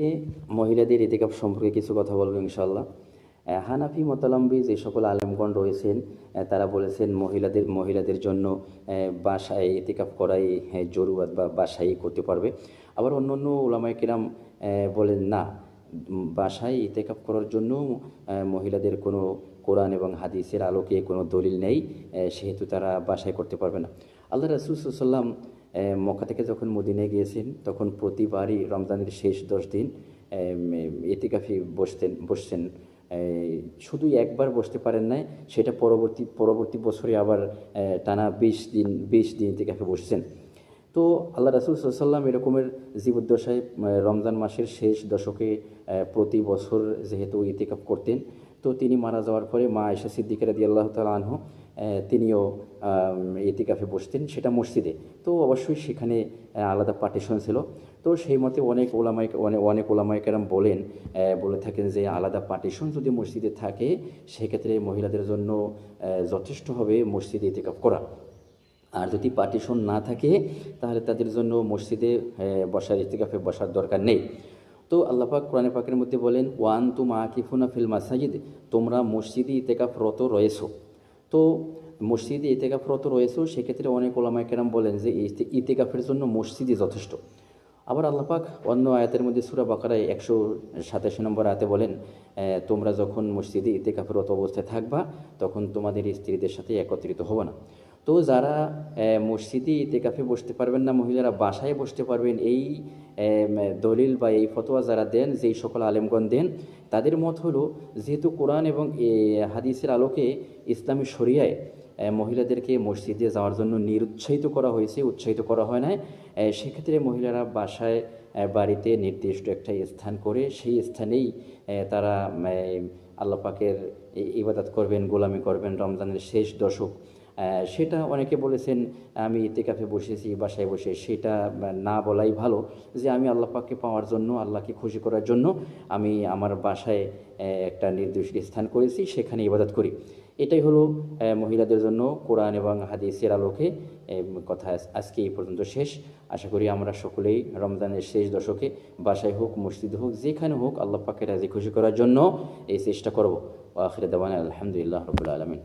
এ মহিলাদের ইতিকাফ সম্পর্কে কিছু কথা বলবো ইনশাআল্লাহ। হানাফি মতাবলম্বী যে সকল আলেমগণ রয়েছেন, তারা বলেছেন মহিলাদের জন্য বাসায় ইতিকাফ করাই জরুরত বা বাসায় করতে পারবে। আবার অন্য অন্য উলামায়ে কেরাম বলেন না, বাসায় ইতিকাফ করার জন্য মহিলাদের কোনো কোরআন এবং হাদিসের আলোকে কোনো দলিল নেই, সেহেতু তারা বাসায় করতে পারবে না। আল্লাহ রাসূল সাল্লাল্লাহু আলাইহি ওয়াসাল্লাম মক্কা থেকে যখন মদিনায় গিয়েছেন, তখন প্রতিবারই রমজানের শেষ 10 দিন ইতিকাফে বসছেন। শুধু একবার বসতে পারেন নাই, সেটা পরবর্তী বছরে আবার টানা 20 দিন ইতিকাফে বসছেন। তো আল্লাহ রাসূল সাল্লাল্লাহু আলাইহি ওয়াসাল্লাম এরকমের জীবদ্দশায় রমজান মাসের শেষ দশকে প্রতি বছর যেহেতু ইতিকাফ করতেন, তো তিনি মারা যাওয়ার পরে মা আয়েশা সিদ্দিকা রাদিয়াল্লাহু তাআলা আনহা তিনিও ইতিকাফে বসতেন, সেটা মসজিদে। তো অবশ্যই সেখানে আলাদা পার্টিশন ছিল। তো সেই মতে অনেক ওলামায়ে কেরাম বলে থাকেন যে আলাদা পার্টিশন যদি মসজিদে থাকে, সেক্ষেত্রে মহিলাদের জন্য যথেষ্ট হবে মসজিদে ইতিকাফ করা। আর যদি পার্টিশন না থাকে, তাহলে তাদের জন্য মসজিদে ইতিকাফে বসার দরকার নেই। তো আল্লাহ পাক কোরআনে পাকের মধ্যে বলেন, ওয়ান্তুম আকিফুনা ফিল মাসাজিদ, তোমরা মসজিদে ইতিকাফরত রয়েছো। তো মসজিদে ইতিকাফরত রয়েছো, সেক্ষেত্রে অনেক ওলামায়ে কেরাম বলেন যে ইতিকাফের জন্য মসজিদই যথেষ্ট। আবার আল্লাহ পাক অন্য আয়াতের মধ্যে সূরা বাকারায় 187 নম্বর আয়াতে বলেন, তোমরা যখন মসজিদে ইতিকাফরত অবস্থায় থাকবা, তখন তোমাদের স্ত্রীদের সাথে একত্রিত হবে না। তো যারা মসজিদে ইতিকাফে বসতে পারবেন না, মহিলারা বাসায় বসতে পারবেন, এই দলিল বা এই ফতোয়া যারা দেন, যেই সকল আলেমগণ দেন, তাদের মত হলো, যেহেতু কোরআন এবং হাদিসের আলোকে ইসলামী শরিয়ায় মহিলাদেরকে মসজিদে যাওয়ার জন্য উৎসাহিত করা হয় না, সেক্ষেত্রে মহিলারা বাড়িতে নির্দিষ্ট একটা স্থান করে সেই স্থানেই তারা আল্লাহ পাকের ইবাদত করবেন, গোলামি করবেন রমজানের শেষ দশক। সেটা অনেকে বলেছেন, আমি ইতিকাফে বসেছি বাসায় বসে, সেটা না বলাই ভালো, যে আমি আল্লাহ পাককে পাওয়ার জন্য, আল্লাহকে খুশি করার জন্য আমি আমার বাসায় একটা নির্দিষ্ট স্থান করেছি, সেখানে ইবাদত করি। এটাই হলো মহিলাদের জন্য কোরআন এবং হাদিসের আলোকে কথা। আজকে এই পর্যন্ত শেষ। আশা করি আমরা সকলেই রমজানের শেষ দশকে বাসায় হোক, মসজিদ হোক, যেখানে হোক, আল্লাহ পাককে রাজি খুশি করার জন্য এই চেষ্টা করব। আখির দাওয়ানা আলহামদুলিল্লাহ রাব্বিল আলামিন।